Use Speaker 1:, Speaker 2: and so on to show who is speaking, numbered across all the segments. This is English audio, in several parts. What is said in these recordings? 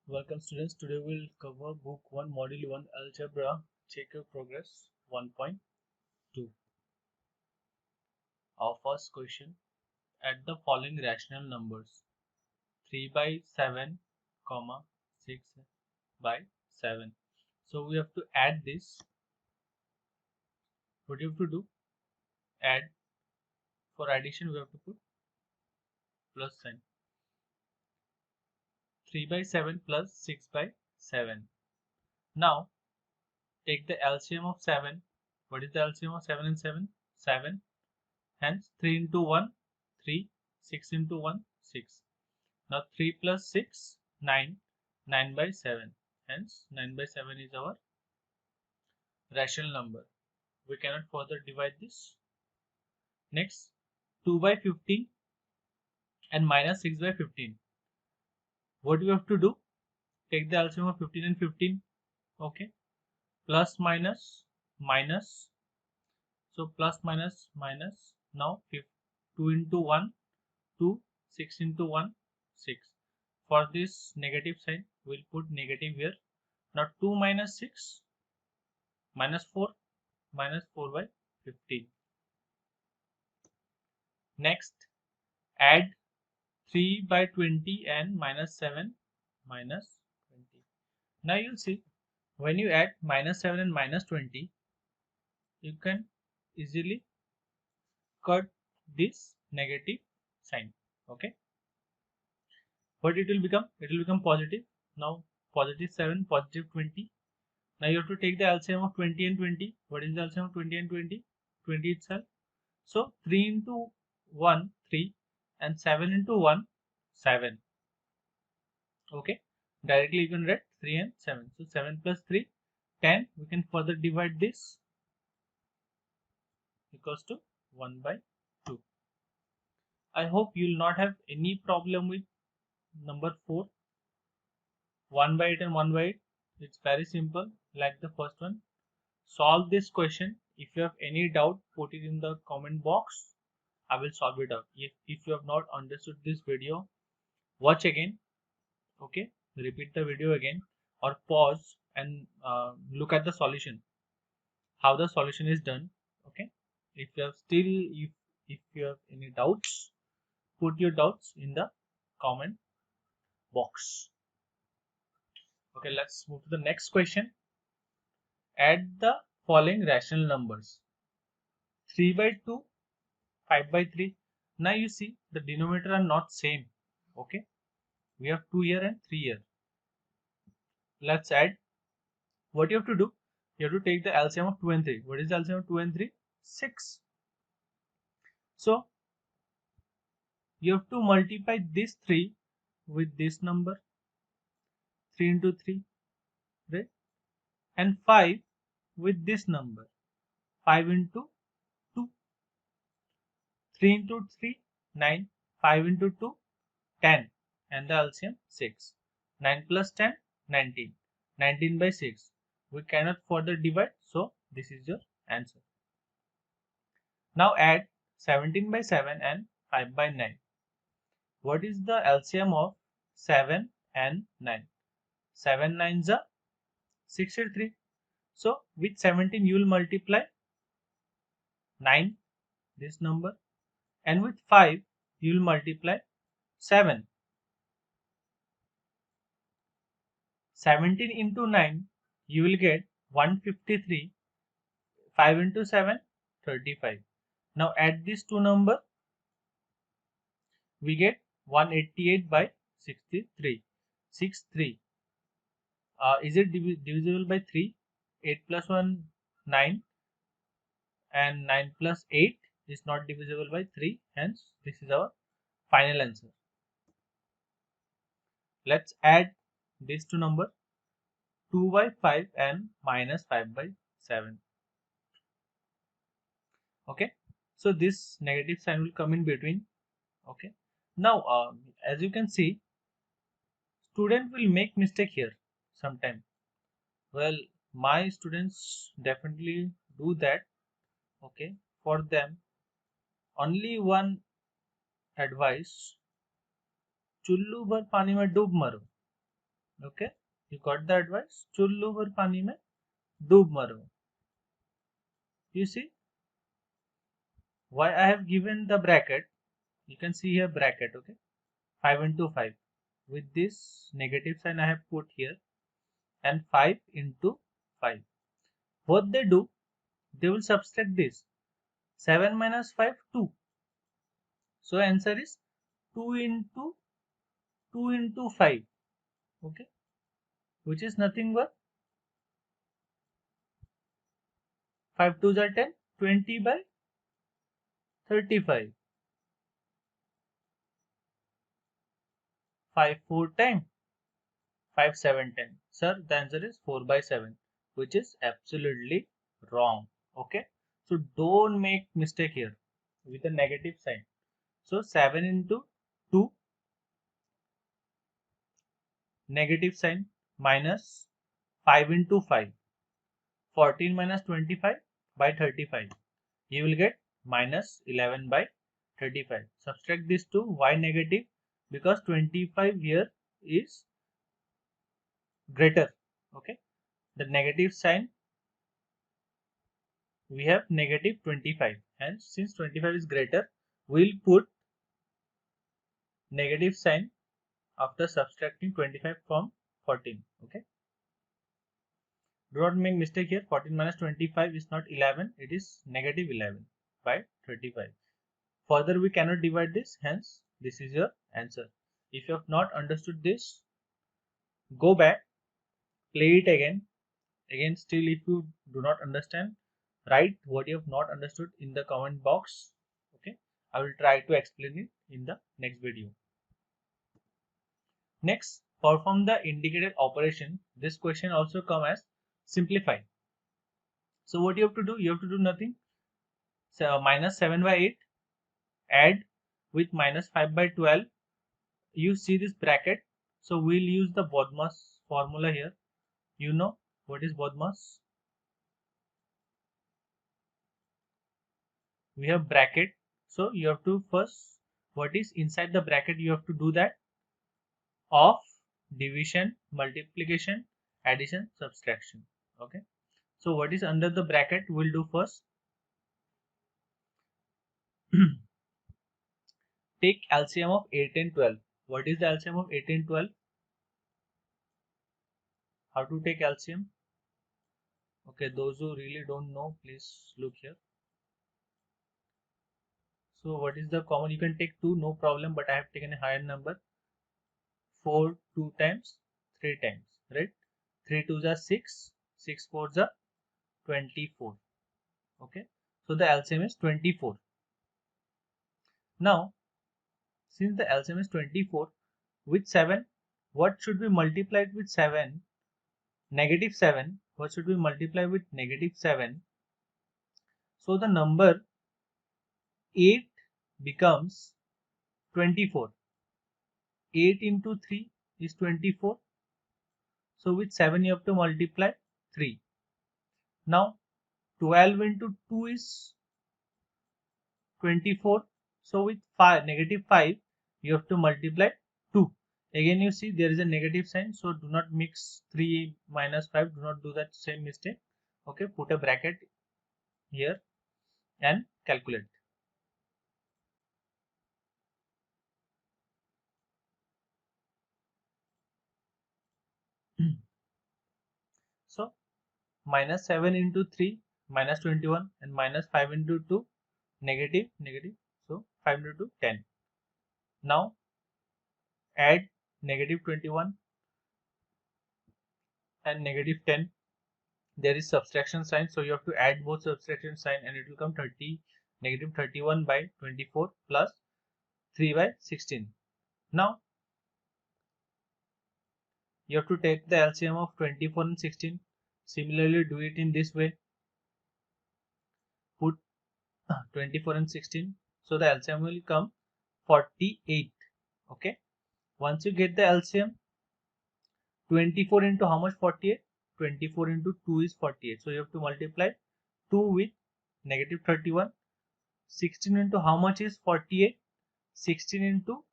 Speaker 1: Welcome students, today we'll cover book 1 module 1 algebra. Check your progress 1.2. Our first question, add the following rational numbers 3 by 7 comma 6 by 7. So we have to add this. What do you have to do? Add. For addition we have to put plus sign. 3 by 7 plus 6 by 7. Now take the LCM of 7. What is the LCM of 7 and 7? 7. Hence 3 into 1, 3, 6 into 1, 6. Now 3 plus 6, 9, 9 by 7. Hence 9 by 7 is our rational number. We cannot further divide this. Next 2 by 15 and minus 6 by 15. What we have to do? Take the LCM of 15 and 15. Okay. Plus minus minus. So plus minus minus. Now 2 into 1, 2, 6 into 1, 6. For this negative sign, we'll put negative here. Now 2 minus 6, minus 4 by 15. Next, add 3 by 20 and minus 7 minus 20. Now you'll see, when you add minus 7 and minus 20, you can easily cut this negative sign. Okay. What it will become? It will become positive. Now positive 7, positive 20. Now you have to take the LCM of 20 and 20. What is the LCM of 20 and 20? 20 itself. So 3 into 1, 3 and 7 into 1, 7. Okay. Directly you can write 3 and 7. So 7 plus 3, 10. We can further divide this equals to 1 by 2. I hope you will not have any problem with number 4. 1 by 8 and 1 by 8. It's very simple like the first one. Solve this question. If you have any doubt, put it in the comment box. I will solve it out. If you have not understood this video, watch again. Okay, repeat the video again or pause and look at the solution, how the solution is done. Okay, if you have if you have any doubts, put your doubts in the comment box. Okay, let's move to the next question. Add the following rational numbers 3 by 2, 5 by 3. Now you see the denominator are not same. Okay, we have 2 here and 3 here. Let's add. What you have to do? You have to take the LCM of 2 and 3. What is the LCM of 2 and 3? 6. So you have to multiply this 3 with this number, 3 into 3, right? And 5 with this number, 5 into 2. 3 into 3, 9. 5 into 2, 10. And the LCM 6. 9 plus 10, 19. 19 by 6. We cannot further divide, so this is your answer. Now add 17 by 7 and 5 by 9. What is the LCM of 7 and 9? 7 9s are 63. So with 17 you will multiply 9, this number, and with 5 you will multiply 7. 17 into 9 you will get 153. 5 into 7, 35. Now add these two numbers, we get 188 by 63. 63. Is it divisible by 3? 8 plus 1, 9, and 9 plus 8 is not divisible by 3. Hence, this is our final answer. Let's add these two numbers, 2 by 5 and minus 5 by 7. Okay, so this negative sign will come in between. Okay, now as you can see, student will make mistake here sometime. Well, my students definitely do that. Okay, for them only one advice, चुल्लू भर पानी में डूब मरो. Okay, you got the advice. चुल्लू भर पानी में डूब मरो. You see why I have given the bracket. You can see here bracket. Okay, 5 into 5. With this negative sign I have put here, and 5 into 5. What they do, they will subtract this. 7 minus 5, 2. So answer is 2 into 2 into 5. Okay, which is nothing but 5 2s are 10, 20 by 35. 5 4 times 5 7 10. Sir, the answer is 4 by 7, which is absolutely wrong. Okay, so don't make mistake here with a negative sign. So 7 into 2, negative sign, minus 5 into 5, 14 minus 25 by 35. You will get minus 11 by 35. Subtract this to why negative, because 25 here is greater. Okay, the negative sign, we have negative 25, and since 25 is greater, we'll put negative sign after subtracting 25 from 14. Okay, do not make mistake here. 14 minus 25 is not 11, it is negative 11 by 35. Further we cannot divide this, hence this is your answer. If you have not understood this, go back, play it again. Still if you do not understand, write what you have not understood in the comment box. Okay, I will try to explain it in the next video. Next, perform the indicated operation. This question also come as simplify. So what you have to do, you have to do nothing. So minus 7 by 8 add with minus 5 by 12. You see this bracket, so we'll use the BODMAS formula here. You know what is BODMAS? We have bracket, so you have to first, what is inside the bracket, you have to do that of division, multiplication, addition, subtraction. Okay, so what is under the bracket, we'll do first. Take LCM of 8 and 12. What is the LCM of 8 and 12? How to take LCM? Okay, those who really don't know, please look here. So what is the common? You can take 2, no problem, but I have taken a higher number. 4 2 times, 3 times, right? 3 2s are 6, 6 4s are 24. Okay, so the LCM is 24. Now, since the LCM is 24, with 7, what should be multiplied with 7? Negative 7. What should be multiplied with negative 7? So the number 8 becomes 24. 8 into 3 is 24. So with 7 you have to multiply 3. Now 12 into 2 is 24. So with 5, negative 5, you have to multiply 2. Again you see there is a negative sign, so do not mix 3 minus 5. Do not do that same mistake. Okay, put a bracket here and calculate. So minus 7 into 3, minus 21, and minus 5 into 2, negative, negative. So 5 into 2, 10. Now add negative 21 and negative 10. There is subtraction sign, so you have to add both subtraction sign, and it will come 30, negative 31 by 24 plus 3 by 16. Now you have to take the LCM of 24 and 16. Similarly, do it in this way. Put 24 and 16. So the LCM will come 48. Okay. Once you get the LCM, 24 into how much? 48. 24 into 2 is 48. So you have to multiply 2 with negative 31. 16 into how much is 48? 16 into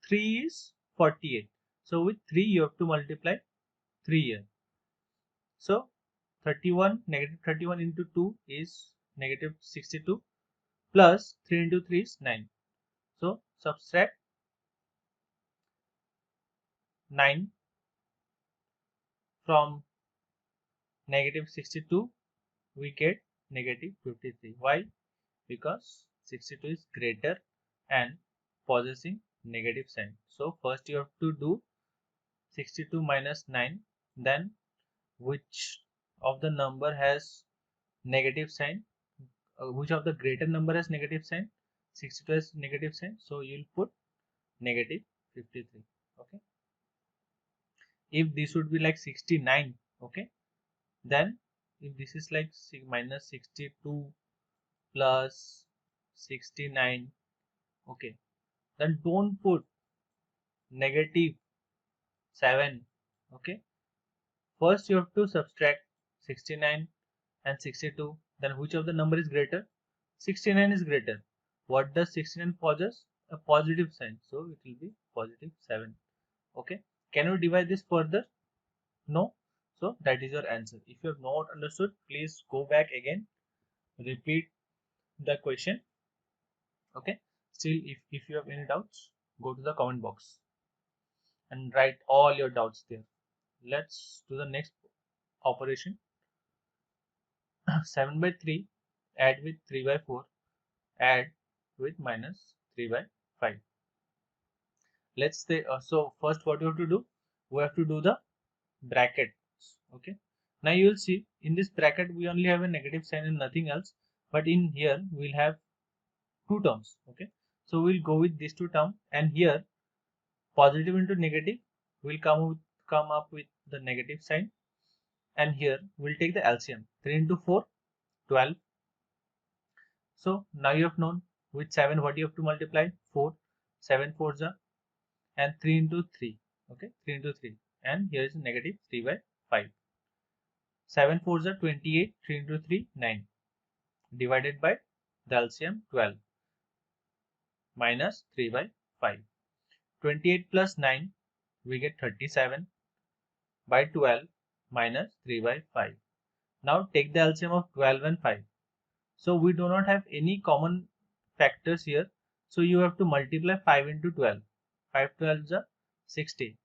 Speaker 1: 3 is 48. So with 3 you have to multiply 3 here. So 31, negative 31 into 2 is negative 62 plus 3 into 3 is 9. So subtract 9 from negative 62, we get negative 53. Why? Because 62 is greater and possessing negative sign. So first you have to do 62 minus 9, then which of the number has negative sign, which of the greater number has negative sign. 62 has negative sign, so you'll put negative 53. Okay, if this would be like 69, okay, then if this is like minus 62 plus 69, okay, then don't put negative 7. Okay, first you have to subtract 69 and 62, then which of the number is greater? 69 is greater. What does 69 possess? A positive sign, so it will be positive 7. Okay, can you divide this further? No. So that is your answer. If you have not understood, please go back again, repeat the question. Okay, still if you have any doubts, go to the comment box and write all your doubts there. Let's do the next operation. 7 by 3 add with 3 by 4 add with minus 3 by 5. Let's say so first what you have to do, we have to do the bracket. Okay, now you will see in this bracket we only have a negative sign and nothing else, but in here we'll have two terms. Okay, so we'll go with these two terms, and here positive into negative will come up with the negative sign, and here we'll take the LCM. 3 into 4, 12. So now you have known with 7 what you have to multiply. 4, 7 4s are, and 3 into 3. Okay, 3 into 3, and here is negative 3 by 5. 7 4s are 28, 3 into 3 9, divided by the LCM 12 minus 3 by 5. 28 plus 9 we get 37 by 12 minus 3 by 5. Now take the LCM of 12 and 5. So we do not have any common factors here. So you have to multiply 5 into 12. 5 12s are 60.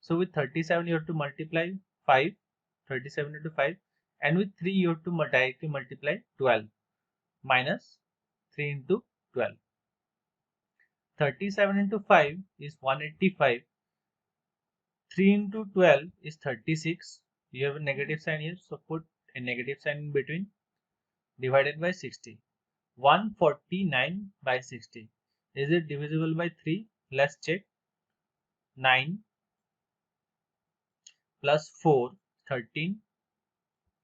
Speaker 1: So with 37 you have to multiply 5, 37 into 5, and with 3 you have to directly multiply 12 minus 3 into 12. 37 into 5 is 185. 3 into 12 is 36. You have a negative sign here, so put a negative sign in between, divided by 60. 149 by 60. Is it divisible by 3? Let's check. 9 plus 4, 13,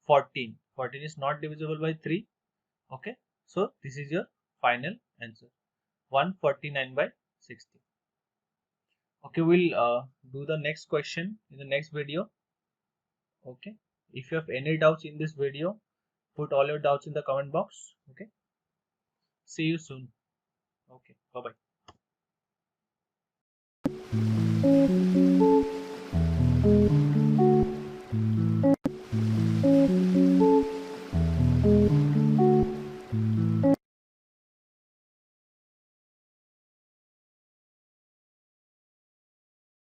Speaker 1: 14. 14 is not divisible by 3. Okay, so this is your final answer. 149 by 60. Okay, we'll do the next question in the next video. Okay, if you have any doubts in this video, put all your doubts in the comment box. Okay, see you soon. Okay, bye bye.